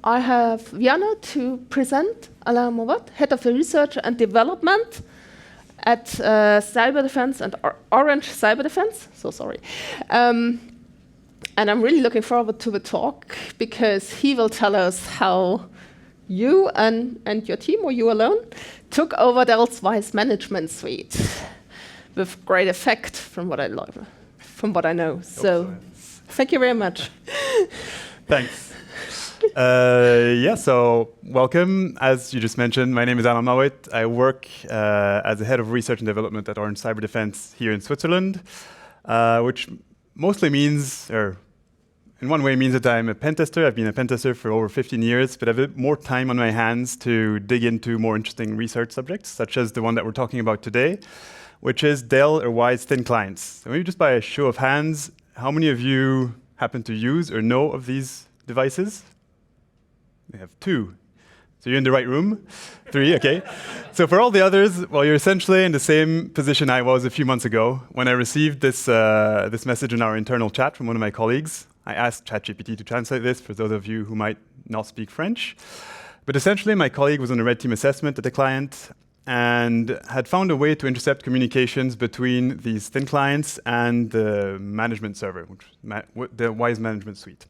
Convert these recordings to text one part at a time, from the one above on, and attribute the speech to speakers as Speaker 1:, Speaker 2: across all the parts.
Speaker 1: I have the honor to present Alain Mowat, Head of Research and Development at Cyberdefense and Orange Cyberdefense. So sorry. And I'm really looking forward to the talk because he will tell us how you and your team, or you alone, took over Dell's Wyse management suite with great effect from what I know. So thank you very much.
Speaker 2: Thanks. So welcome. As you just mentioned, my name is Alain Mowat. I work as the head of research and development at Orange Cyberdefense here in Switzerland, which mostly means, or in one way means that I'm a pen tester. I've been a pen tester for over 15 years, but I have more time on my hands to dig into more interesting research subjects, such as the one that we're talking about today, which is Dell or Wyse thin clients. So maybe just by a show of hands, how many of you happen to use or know of these devices? We have 2. So you're in the right room. 3, okay. So for all the others, well, you're essentially in the same position I was a few months ago when I received this message in our internal chat from one of my colleagues. I asked ChatGPT to translate this for those of you who might not speak French. But essentially, my colleague was on a red team assessment at a client and had found a way to intercept communications between these thin clients and the management server, which the Wyse management suite.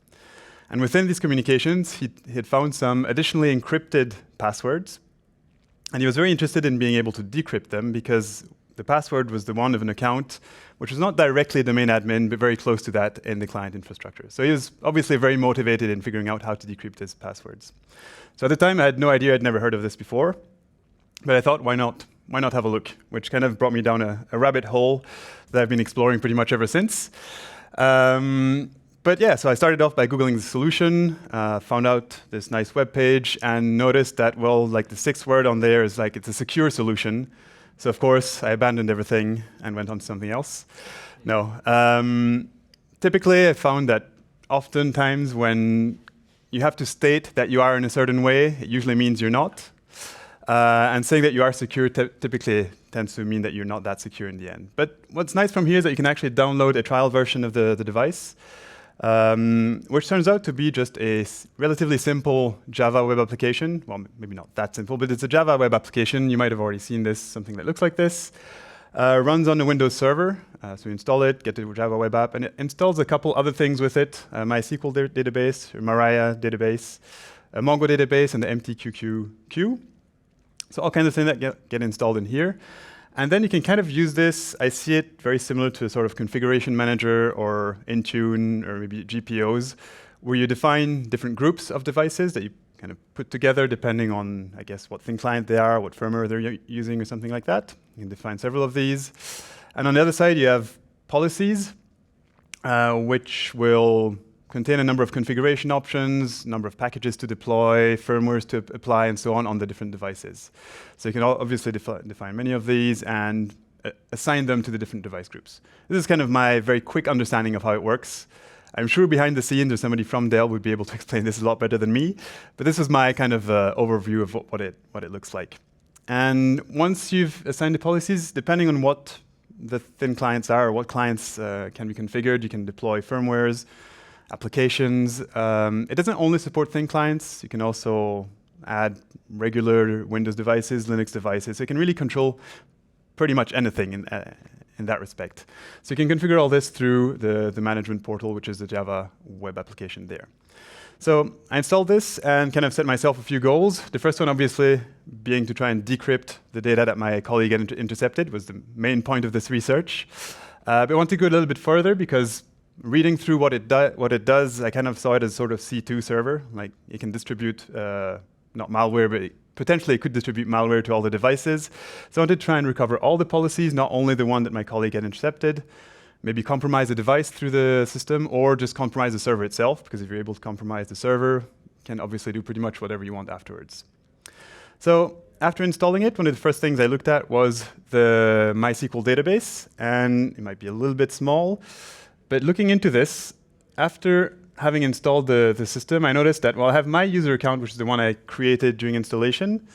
Speaker 2: And within these communications, he had found some additionally encrypted passwords. And he was very interested in being able to decrypt them because the password was the one of an account which was not directly domain admin, but very close to that in the client infrastructure. So he was obviously very motivated in figuring out how to decrypt his passwords. So at the time, I had no idea. I'd never heard of this before. But I thought, why not? Why not have a look? Which kind of brought me down a rabbit hole that I've been exploring pretty much ever since. But yeah, so I started off by Googling the solution, found out this nice web page, and noticed that, well, like the 6th word on there is like it's a secure solution. So of course, I abandoned everything and went on to something else. No. Typically, I found that oftentimes when you have to state that you are in a certain way, it usually means you're not. And saying that you are secure typically tends to mean that you're not that secure in the end. But what's nice from here is that you can actually download a trial version of the device, which turns out to be just a relatively simple Java web application. Well, maybe not that simple, but it's a Java web application. You might have already seen this, something that looks like this. Runs on a Windows server. So you install it, get the Java web app, and it installs a couple other things with it. MySQL database, Mariah database, a Mongo database, and the MTQQ queue. So all kinds of things that get installed in here. And then you can kind of use this. I see it very similar to a sort of configuration manager or Intune or maybe GPOs, where you define different groups of devices that you kind of put together depending on, I guess, what thin client they are, what firmware they're using or something like that. You can define several of these. And on the other side, you have policies, which will contain a number of configuration options, number of packages to deploy, firmwares to apply, and so on the different devices. So you can obviously define many of these and assign them to the different device groups. This is kind of my very quick understanding of how it works. I'm sure behind the scenes there's somebody from Dell who would be able to explain this a lot better than me, but this is my kind of overview of what it looks like. And once you've assigned the policies, depending on what the thin clients are or what clients can be configured, you can deploy firmwares, applications. It doesn't only support thin clients. You can also add regular Windows devices, Linux devices. So you can really control pretty much anything in that respect. So you can configure all this through the management portal, which is the Java web application there. So I installed this and kind of set myself a few goals. The first one, obviously, being to try and decrypt the data that my colleague had intercepted was the main point of this research. But I want to go a little bit further because reading through what it does, I kind of saw it as sort of C2 server. Like it can distribute, not malware, but potentially it could distribute malware to all the devices. So I wanted to try and recover all the policies, not only the one that my colleague had intercepted, maybe compromise the device through the system, or just compromise the server itself, because if you're able to compromise the server, you can obviously do pretty much whatever you want afterwards. So after installing it, one of the first things I looked at was the MySQL database, and it might be a little bit small, but looking into this, after having installed the system, I noticed that, well, I have my user account, which is the one I created during installation,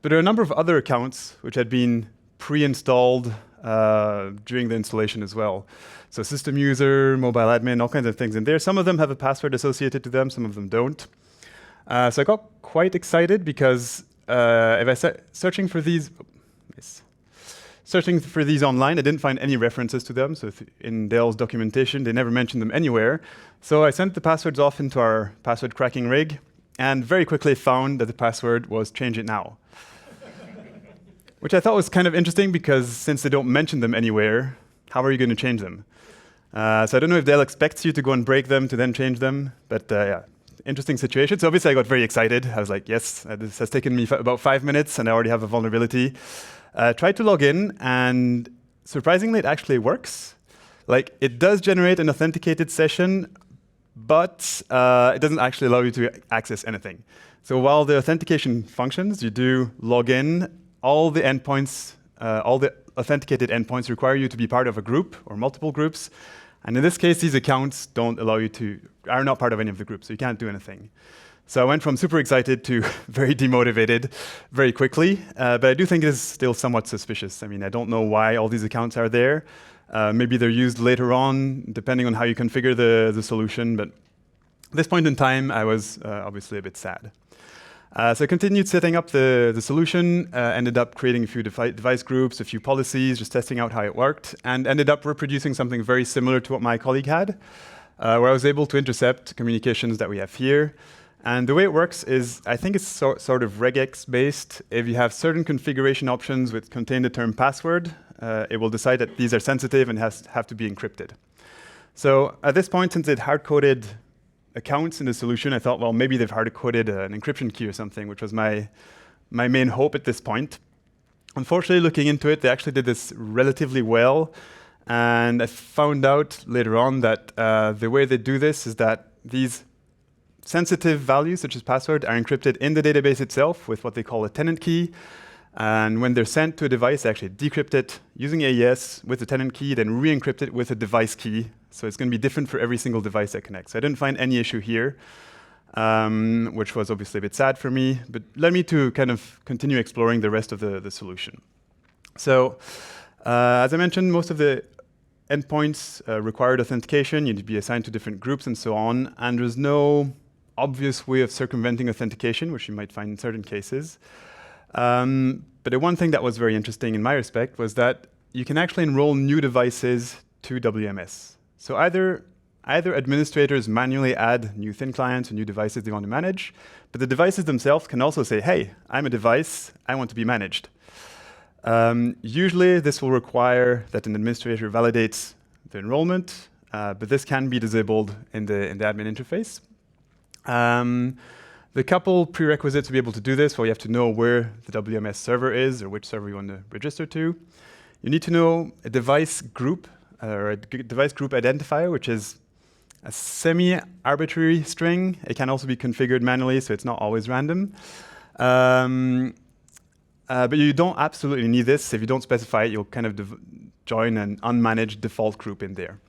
Speaker 2: but there are a number of other accounts which had been pre-installed during the installation as well. So system user, mobile admin, all kinds of things in there. Some of them have a password associated to them, some of them don't. So I got quite excited because if I start searching for these, online, I didn't find any references to them. So in Dell's documentation, they never mentioned them anywhere. So I sent the passwords off into our password cracking rig, and very quickly found that the password was change it now. Which I thought was kind of interesting because since they don't mention them anywhere, how are you going to change them? So I don't know if Dell expects you to go and break them to then change them, but yeah, interesting situation. So obviously I got very excited. I was like, yes, this has taken me about 5 minutes and I already have a vulnerability. Tried to log in, and surprisingly, it actually works. Like, it does generate an authenticated session, but it doesn't actually allow you to access anything. So while the authentication functions, you do log in, all the endpoints, all the authenticated endpoints require you to be part of a group or multiple groups. And in this case, these accounts are not part of any of the groups, so you can't do anything. So I went from super excited to very demotivated very quickly, but I do think it is still somewhat suspicious. I mean, I don't know why all these accounts are there. Maybe they're used later on, depending on how you configure the solution, but at this point in time, I was obviously a bit sad. So I continued setting up the solution, ended up creating a few device groups, a few policies, just testing out how it worked, and ended up reproducing something very similar to what my colleague had, where I was able to intercept communications that we have here. And the way it works is, I think it's sort of regex based. If you have certain configuration options which contain the term password, it will decide that these are sensitive and have to be encrypted. So at this point, since it hard-coded accounts in the solution, I thought, well, maybe they've hard-coded an encryption key or something, which was my main hope at this point. Unfortunately, looking into it, they actually did this relatively well. And I found out later on that the way they do this is that these sensitive values, such as password, are encrypted in the database itself with what they call a tenant key. And when they're sent to a device, they actually decrypt it using AES with the tenant key, then re-encrypt it with a device key. So it's going to be different for every single device that connects. So I didn't find any issue here, which was obviously a bit sad for me, but led me to kind of continue exploring the rest of the solution. So as I mentioned, most of the endpoints required authentication. You need to be assigned to different groups and so on. And there's no obvious way of circumventing authentication, which you might find in certain cases. But the one thing that was very interesting in my respect was that you can actually enroll new devices to WMS. So either administrators manually add new thin clients or new devices they want to manage, but the devices themselves can also say, hey, I'm a device, I want to be managed. Usually this will require that an administrator validates the enrollment, but this can be disabled in the admin interface. The couple prerequisites to be able to do this, well, you have to know where the WMS server is or which server you want to register to. You need to know a device group or a device group identifier, which is a semi-arbitrary string. It can also be configured manually, so it's not always random. But you don't absolutely need this. If you don't specify it, you'll kind of join an unmanaged default group in there.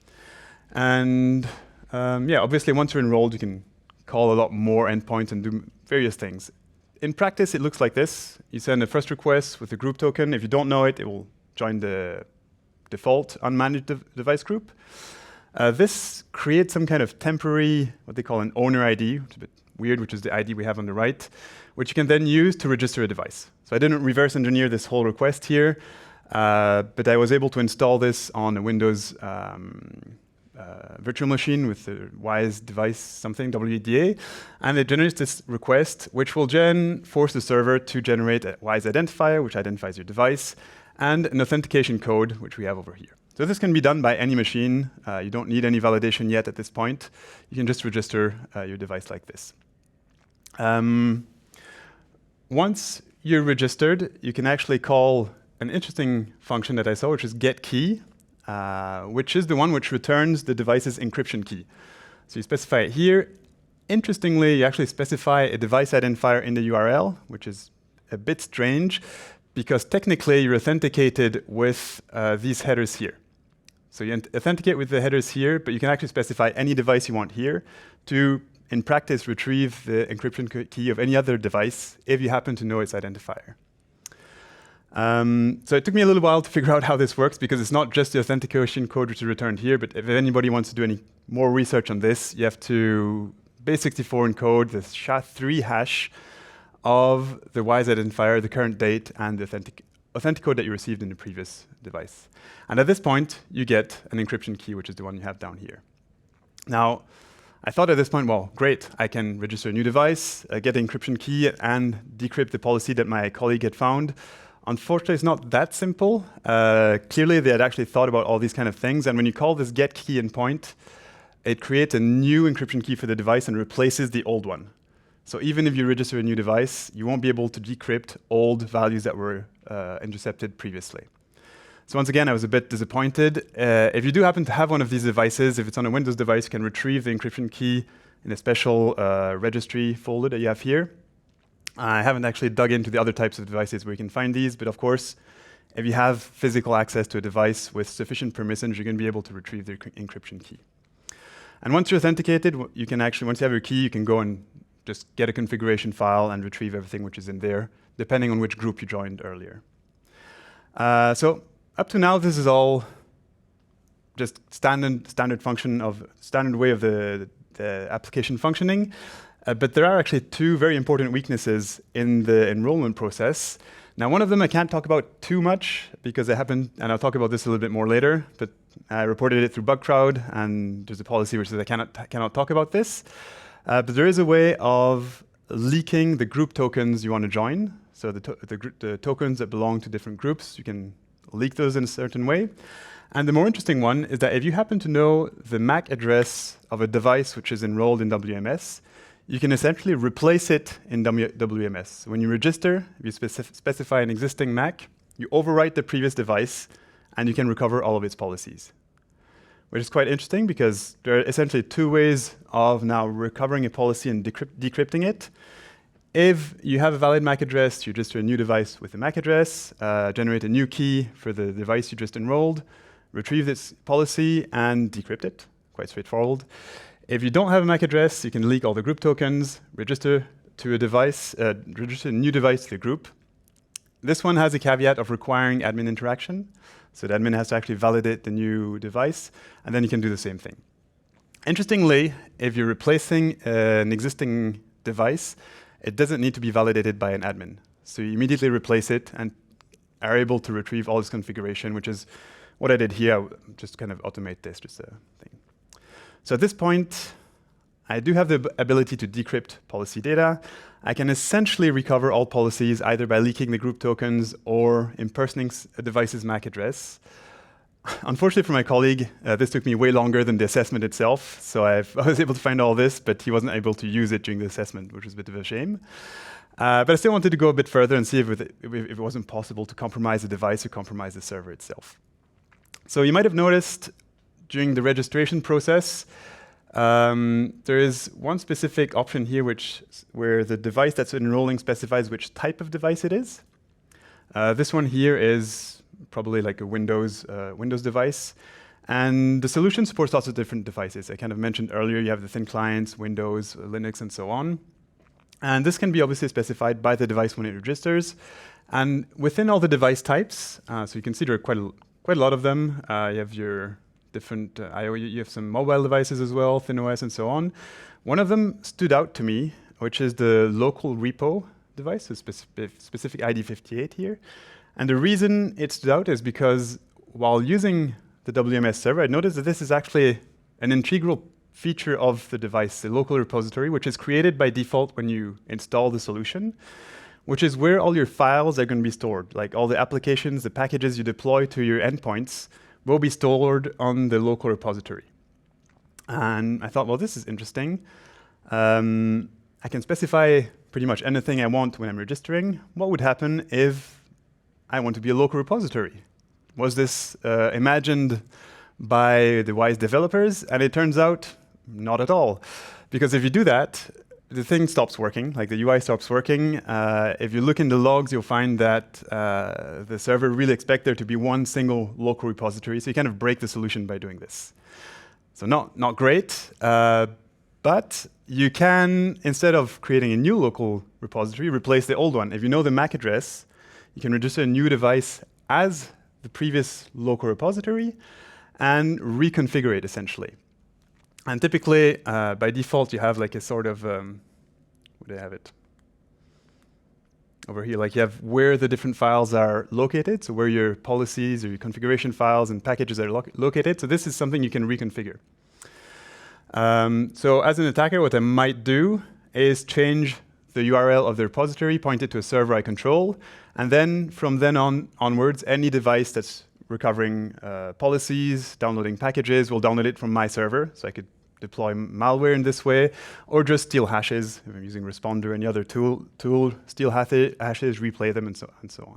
Speaker 2: And yeah, obviously, once you're enrolled, you can call a lot more endpoints and do various things. In practice, it looks like this. You send a first request with a group token. If you don't know it, it will join the default unmanaged device group. This creates some kind of temporary, what they call an owner ID, which is a bit weird, which is the ID we have on the right, which you can then use to register a device. So I didn't reverse engineer this whole request here, but I was able to install this on a Windows virtual machine with the Wyse device something, WDA, and it generates this request, which will force the server to generate a Wyse identifier, which identifies your device, and an authentication code, which we have over here. So this can be done by any machine. You don't need any validation yet at this point. You can just register your device like this. Once you're registered, you can actually call an interesting function that I saw, which is getKey, which is the one which returns the device's encryption key. So you specify it here. Interestingly, you actually specify a device identifier in the URL, which is a bit strange, because technically you're authenticated with these headers here. So you authenticate with the headers here, but you can actually specify any device you want here to, in practice, retrieve the encryption key of any other device if you happen to know its identifier. So it took me a little while to figure out how this works, because it's not just the authentication code which is returned here, but if anybody wants to do any more research on this, you have to base64 encode the SHA-3 hash of the Wyse identifier, the current date, and the authentic code that you received in the previous device. And at this point, you get an encryption key, which is the one you have down here. Now, I thought at this point, well, great, I can register a new device, get the encryption key, and decrypt the policy that my colleague had found. Unfortunately, it's not that simple. Clearly, they had actually thought about all these kind of things, and when you call this get key in point, it creates a new encryption key for the device and replaces the old one. So even if you register a new device, you won't be able to decrypt old values that were intercepted previously. So once again, I was a bit disappointed. If you do happen to have one of these devices, if it's on a Windows device, you can retrieve the encryption key in a special registry folder that you have here. I haven't actually dug into the other types of devices where you can find these, but of course, if you have physical access to a device with sufficient permissions, you're going to be able to retrieve the encryption key. And once you're authenticated, you can actually, once you have your key, you can go and just get a configuration file and retrieve everything which is in there, depending on which group you joined earlier. So up to now, this is all just standard way of the application functioning. But there are actually two very important weaknesses in the enrollment process. Now, one of them I can't talk about too much because it happened, and I'll talk about this a little bit more later, but I reported it through Bugcrowd, and there's a policy which says I cannot talk about this. But there is a way of leaking the group tokens you want to join. So the tokens that belong to different groups, you can leak those in a certain way. And the more interesting one is that if you happen to know the MAC address of a device which is enrolled in WMS, you can essentially replace it in WMS. When you register, if you specify an existing MAC, you overwrite the previous device, and you can recover all of its policies, which is quite interesting because there are essentially two ways of now recovering a policy and decrypting it. If you have a valid MAC address, you register a new device with a MAC address, generate a new key for the device you just enrolled, retrieve this policy, and decrypt it. Quite straightforward. If you don't have a MAC address, you can leak all the group tokens, register to a device, register a new device to the group. This one has a caveat of requiring admin interaction. So the admin has to actually validate the new device, and then you can do the same thing. Interestingly, if you're replacing an existing device, it doesn't need to be validated by an admin. So you immediately replace it and are able to retrieve all this configuration, which is what I did here. I just kind of automate this, just a thing. So at this point, I do have the ability to decrypt policy data. I can essentially recover all policies either by leaking the group tokens or impersonating a device's MAC address. Unfortunately for my colleague, this took me way longer than the assessment itself. So I was able to find all this, but he wasn't able to use it during the assessment, which was a bit of a shame. But I still wanted to go a bit further and see if it wasn't possible to compromise the device or compromise the server itself. So you might have noticed during the registration process, there is one specific option here where the device that's enrolling specifies which type of device it is. This one here is probably like a Windows device. And the solution supports lots of different devices. I kind of mentioned earlier, you have the thin clients, Windows, Linux, and so on. And this can be obviously specified by the device when it registers. And within all the device types, so you can see there are quite a lot of them. You have your different I/O. You have some mobile devices as well, ThinOS, and so on. One of them stood out to me, which is the local repo device, a specific ID 58 here. And the reason it stood out is because while using the WMS server, I noticed that this is actually an integral feature of the device, the local repository, which is created by default when you install the solution, which is where all your files are going to be stored. Like all the applications, the packages you deploy to your endpoints will be stored on the local repository. And I thought, well, this is interesting. I can specify pretty much anything I want when I'm registering. What would happen if I want to be a local repository? Was this imagined by the Wyse developers? And it turns out, not at all. Because if you do that, the thing stops working, like the UI stops working. If you look in the logs, you'll find that the server really expects there to be one single local repository, so you kind of break the solution by doing this. So not great, but you can, instead of creating a new local repository, replace the old one. If you know the MAC address, you can register a new device as the previous local repository and reconfigure it, essentially. And typically, by default, you have like a sort of, where do I have it? Over here, like you have where the different files are located, so where your policies or your configuration files and packages are located. So this is something you can reconfigure. So as an attacker, what I might do is change the URL of the repository, point it to a server I control, and then from then onwards, any device that's recovering policies, downloading packages, will download it from my server. So I could deploy malware in this way, or just steal hashes. If I'm using Responder or any other tool, steal hashes, replay them, and so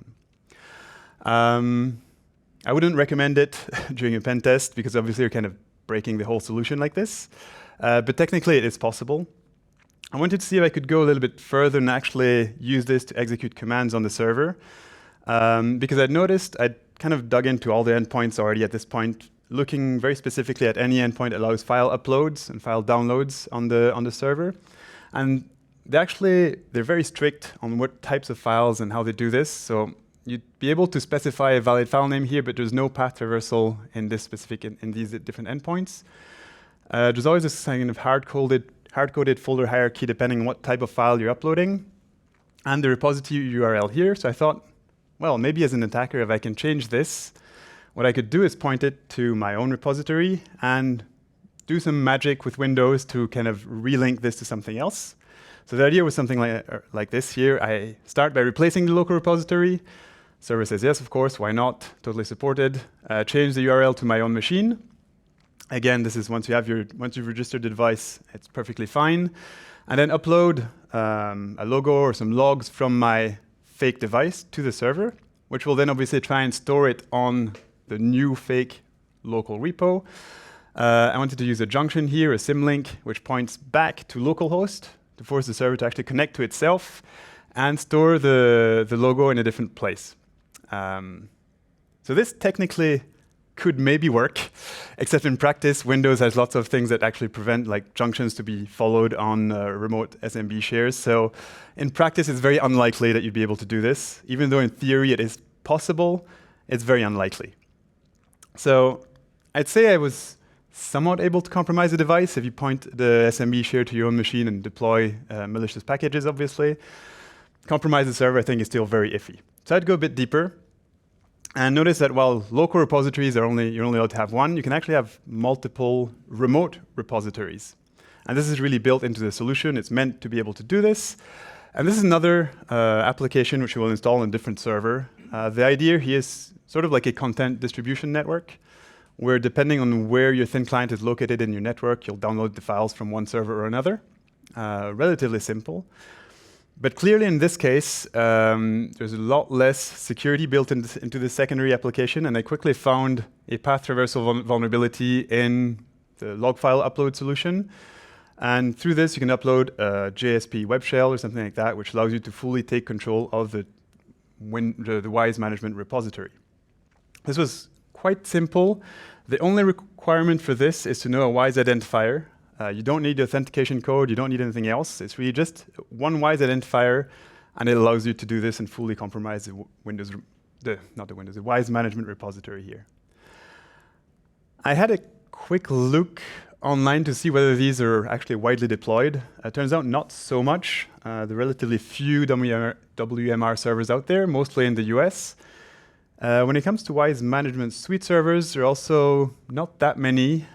Speaker 2: on. I wouldn't recommend it during a pen test, because obviously you're kind of breaking the whole solution like this. But technically, it is possible. I wanted to see if I could go a little bit further and actually use this to execute commands on the server, because I'd noticed I'd kind of dug into all the endpoints already at this point, looking very specifically at any endpoint that allows file uploads and file downloads on the server. And they're very strict on what types of files and how they do this. So you'd be able to specify a valid file name here, but there's no path traversal in this specific in these different endpoints. There's always this kind of hard-coded folder hierarchy depending on what type of file you're uploading, and the repository URL here. So I thought, well, maybe as an attacker, if I can change this, what I could do is point it to my own repository and do some magic with Windows to kind of relink this to something else. So the idea was something like this here. I start by replacing the local repository. Server says yes, of course, why not? Totally supported. Change the URL to my own machine. Again, this is once you've registered the device, it's perfectly fine. And then upload a logo or some logs from my fake device to the server, which will then obviously try and store it on the new fake local repo. I wanted to use a junction here, a symlink, which points back to localhost to force the server to actually connect to itself and store the logo in a different place. So this technically could maybe work, except in practice, Windows has lots of things that actually prevent like junctions to be followed on remote SMB shares. So in practice, it's very unlikely that you'd be able to do this. Even though in theory it is possible, it's very unlikely. So I'd say I was somewhat able to compromise the device if you point the SMB share to your own machine and deploy malicious packages, obviously. Compromise the server, I think, is still very iffy. So I'd go a bit deeper. And notice that while local repositories you're only allowed to have one, you can actually have multiple remote repositories. And this is really built into the solution. It's meant to be able to do this. And this is another application which you will install on a different server. The idea here is sort of like a content distribution network, where depending on where your thin client is located in your network, you'll download the files from one server or another. Relatively simple. But clearly in this case, there's a lot less security built into the secondary application, and I quickly found a path traversal vulnerability in the log file upload solution. And through this, you can upload a JSP web shell or something like that, which allows you to fully take control of the Wyse management repository. This was quite simple. The only requirement for this is to know a Wyse identifier. You don't need the authentication code, you don't need anything else. It's really just one Wyse identifier, and it allows you to do this and fully compromise the Wyse management repository here. I had a quick look online to see whether these are actually widely deployed. It turns out not so much. There are relatively few WMR servers out there, mostly in the US. When it comes to Wyse management suite servers, there are also not that many.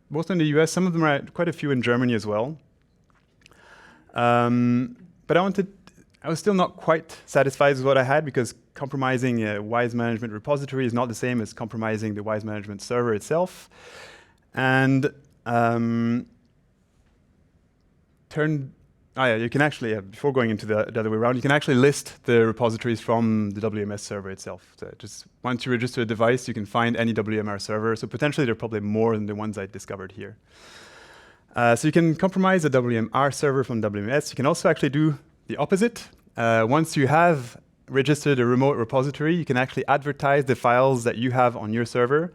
Speaker 2: Mostly in the US, some of them are quite a few in Germany as well. But I was still not quite satisfied with what I had, because compromising a Wyse management repository is not the same as compromising the Wyse management server itself. And you can actually, before going into the other way around, you can actually list the repositories from the WMS server itself. So just once you register a device, you can find any WMR server. So potentially there are probably more than the ones I discovered here. So you can compromise a WMR server from WMS. You can also actually do the opposite. Once you have registered a remote repository, you can actually advertise the files that you have on your server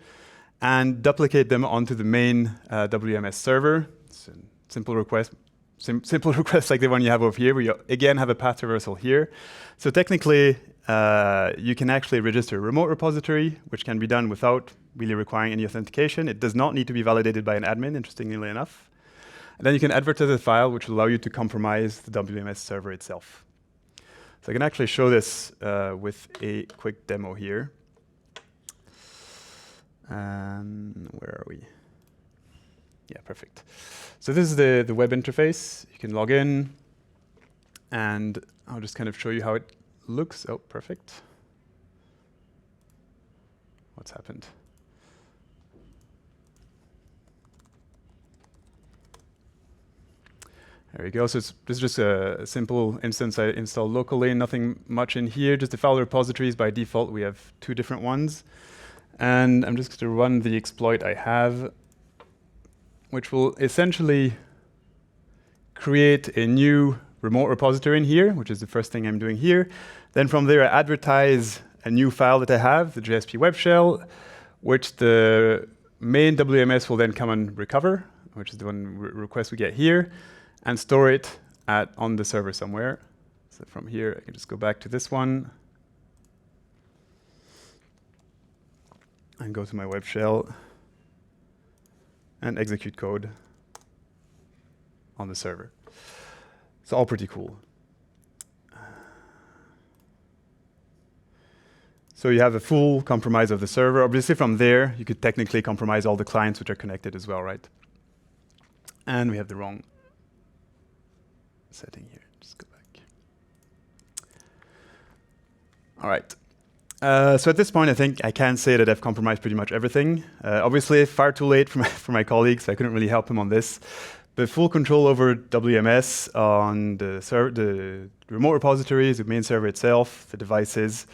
Speaker 2: and duplicate them onto the main WMS server. It's a simple request. Simple requests like the one you have over here, where you again have a path traversal here. So technically, you can actually register a remote repository, which can be done without really requiring any authentication. It does not need to be validated by an admin, interestingly enough. And then you can advertise a file which will allow you to compromise the WMS server itself. So I can actually show this with a quick demo here. Where are we? Yeah, perfect. So this is the web interface. You can log in, and I'll just kind of show you how it looks. Oh, perfect. What's happened? There we go. So this is just a simple instance I installed locally, nothing much in here, just the file repositories. By default, we have 2 different ones. And I'm just going to run the exploit I have, which will essentially create a new remote repository in here, which is the first thing I'm doing here. Then from there, I advertise a new file that I have, the JSP web shell, which the main WMS will then come and recover, which is the one request we get here, and store it on the server somewhere. So from here, I can just go back to this one and go to my web shell and execute code on the server. It's all pretty cool. So you have a full compromise of the server. Obviously, from there, you could technically compromise all the clients which are connected as well, right? And we have the wrong setting here. Just go back. All right. So at this point, I think I can say that I've compromised pretty much everything. Obviously, far too late for my colleagues. I couldn't really help him on this. But full control over WMS on the remote repositories, the main server itself, the devices.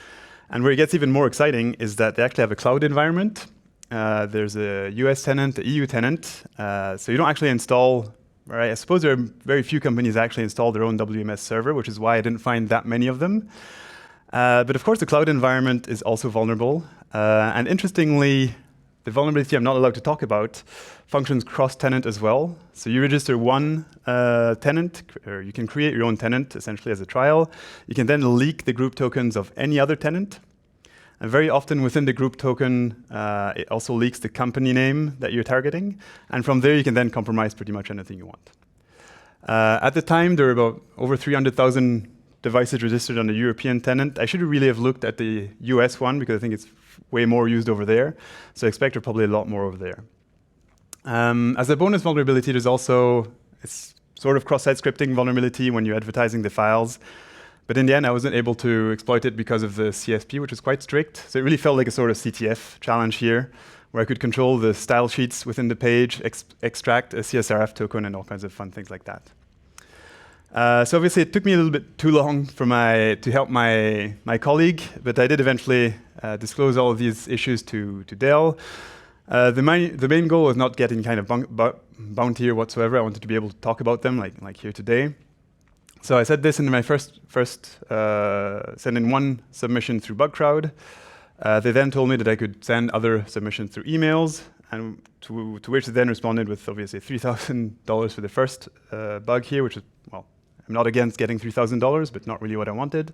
Speaker 2: And where it gets even more exciting is that they actually have a cloud environment. There's a US tenant, a EU tenant. So you don't actually install, right? I suppose there are very few companies that actually install their own WMS server, which is why I didn't find that many of them. But of course, the cloud environment is also vulnerable. And interestingly, the vulnerability I'm not allowed to talk about functions cross-tenant as well. So you register one tenant, or you can create your own tenant essentially as a trial. You can then leak the group tokens of any other tenant. And very often within the group token, it also leaks the company name that you're targeting. And from there, you can then compromise pretty much anything you want. At the time, there were about over 300,000 devices registered on the European tenant. I should really have looked at the US one because I think it's way more used over there. So I expect there's probably a lot more over there. As a bonus vulnerability, there's also it's sort of cross-site scripting vulnerability when you're advertising the files. But in the end, I wasn't able to exploit it because of the CSP, which is quite strict. So it really felt like a sort of CTF challenge here, where I could control the style sheets within the page, extract a CSRF token, and all kinds of fun things like that. So obviously, it took me a little bit too long to help my colleague, but I did eventually disclose all of these issues to Dell. The main goal was not getting kind of bounty or whatsoever. I wanted to be able to talk about them, like here today. So I said this in my first send in one submission through Bugcrowd. They then told me that I could send other submissions through emails, and to which they then responded with obviously $3,000 for the first bug here, which is, well, I'm not against getting $3,000, but not really what I wanted.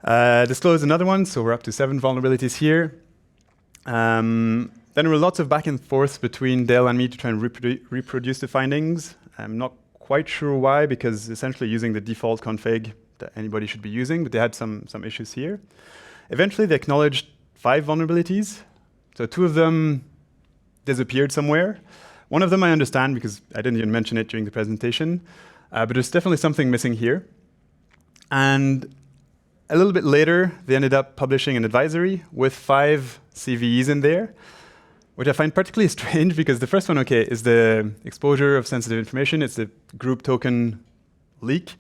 Speaker 2: Disclosed another one, so we're up to 7 vulnerabilities here. Then there were lots of back and forth between Dell and me to try and reproduce the findings. I'm not quite sure why, because essentially using the default config that anybody should be using, but they had some issues here. Eventually, they acknowledged 5 vulnerabilities. So 2 of them disappeared somewhere. One of them I understand because I didn't even mention it during the presentation, but there's definitely something missing here. And a little bit later, they ended up publishing an advisory with 5 CVEs in there, which I find particularly strange because the first one, okay, is the exposure of sensitive information. It's the group token leak.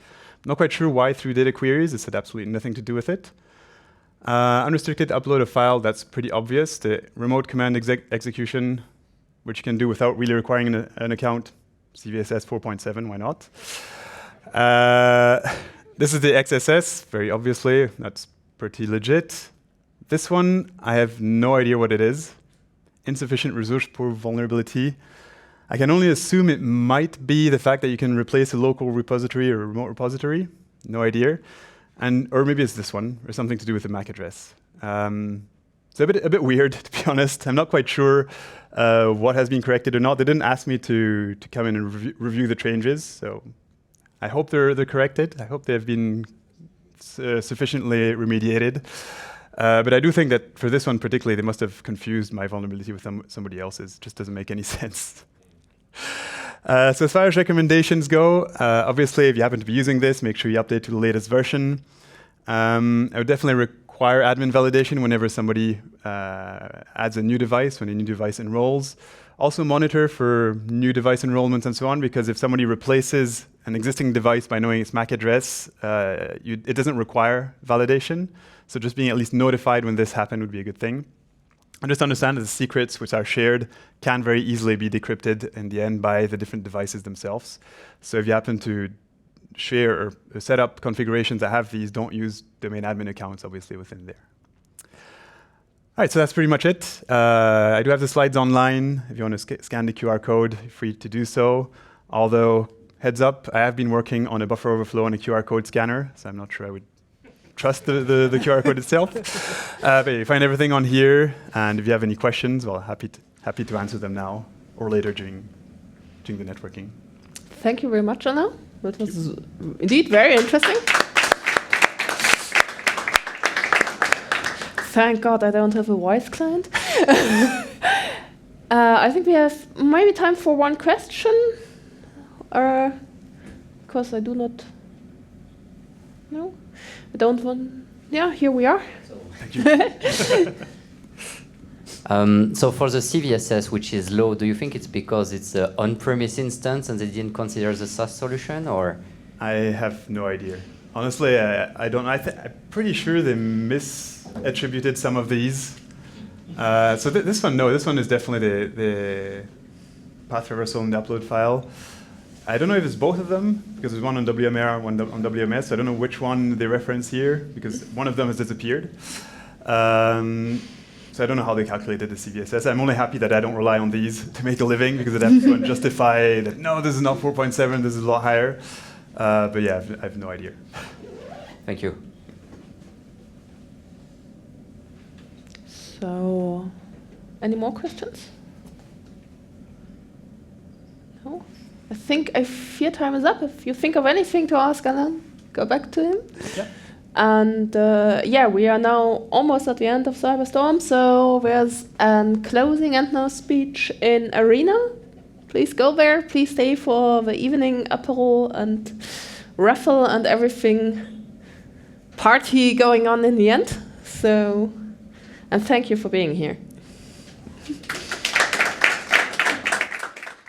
Speaker 2: I'm not quite sure why through data queries. It had absolutely nothing to do with it. Unrestricted upload a file, that's pretty obvious. The remote command execution, which you can do without really requiring an account. CVSS 4.7, why not? This is the XSS, very obviously. That's pretty legit. This one, I have no idea what it is. Insufficient resource pool vulnerability. I can only assume it might be the fact that you can replace a local repository or a remote repository. No idea. Or maybe it's this one, or something to do with the MAC address. So So a bit weird, to be honest. I'm not quite sure what has been corrected or not. They didn't ask me to come in and review the changes, so I hope they're corrected. I hope they've been sufficiently remediated. But I do think that for this one particularly, they must have confused my vulnerability with somebody else's. It just doesn't make any sense. So as far as recommendations go, obviously, if you happen to be using this, make sure you update to the latest version. I would definitely require admin validation whenever somebody adds a new device, when a new device enrolls. Also monitor for new device enrollments and so on, because if somebody replaces an existing device by knowing its MAC address, it doesn't require validation. So just being at least notified when this happened would be a good thing. And just understand that the secrets which are shared can very easily be decrypted in the end by the different devices themselves. So if you happen to share or set up configurations that have these, don't use domain admin accounts, obviously, within there. All right, so that's pretty much it. I do have the slides online. If you want to scan the QR code, you're free to do so. Although, heads up, I have been working on a buffer overflow and a QR code scanner, so I'm not sure I would trust the QR code itself. But you find everything on here, and if you have any questions, well, happy to answer them now or later during the networking.
Speaker 1: Thank you very much, Alain. That was indeed very interesting. Thank God I don't have a Wyse client. I think we have maybe time for one question, because I do not. No, I don't want. Yeah, here we are.
Speaker 2: Thank you.
Speaker 3: So for the CVSS, which is low, do you think it's because it's an on-premise instance and they didn't consider the SaaS solution, or?
Speaker 2: I have no idea. Honestly, I don't. I'm pretty sure they misattributed some of these. So this one is definitely the path reversal in the upload file. I don't know if it's both of them, because there's one on WMR, one on WMS. So I don't know which one they reference here, because one of them has disappeared. So I don't know how they calculated the CVSS. I'm only happy that I don't rely on these to make a living, because I'd have to justify that, no, this is not 4.7, this is a lot higher. But yeah, I have no idea.
Speaker 3: Thank you.
Speaker 1: So, any more questions? No? I think your time is up. If you think of anything to ask Alain, go back to him.
Speaker 2: Yeah.
Speaker 1: And yeah, we are now almost at the end of Cyberstorm, so there's a closing and no speech in Arena. Please go there. Please stay for the evening apéro and raffle and everything party going on in the end. So, and thank you for being here.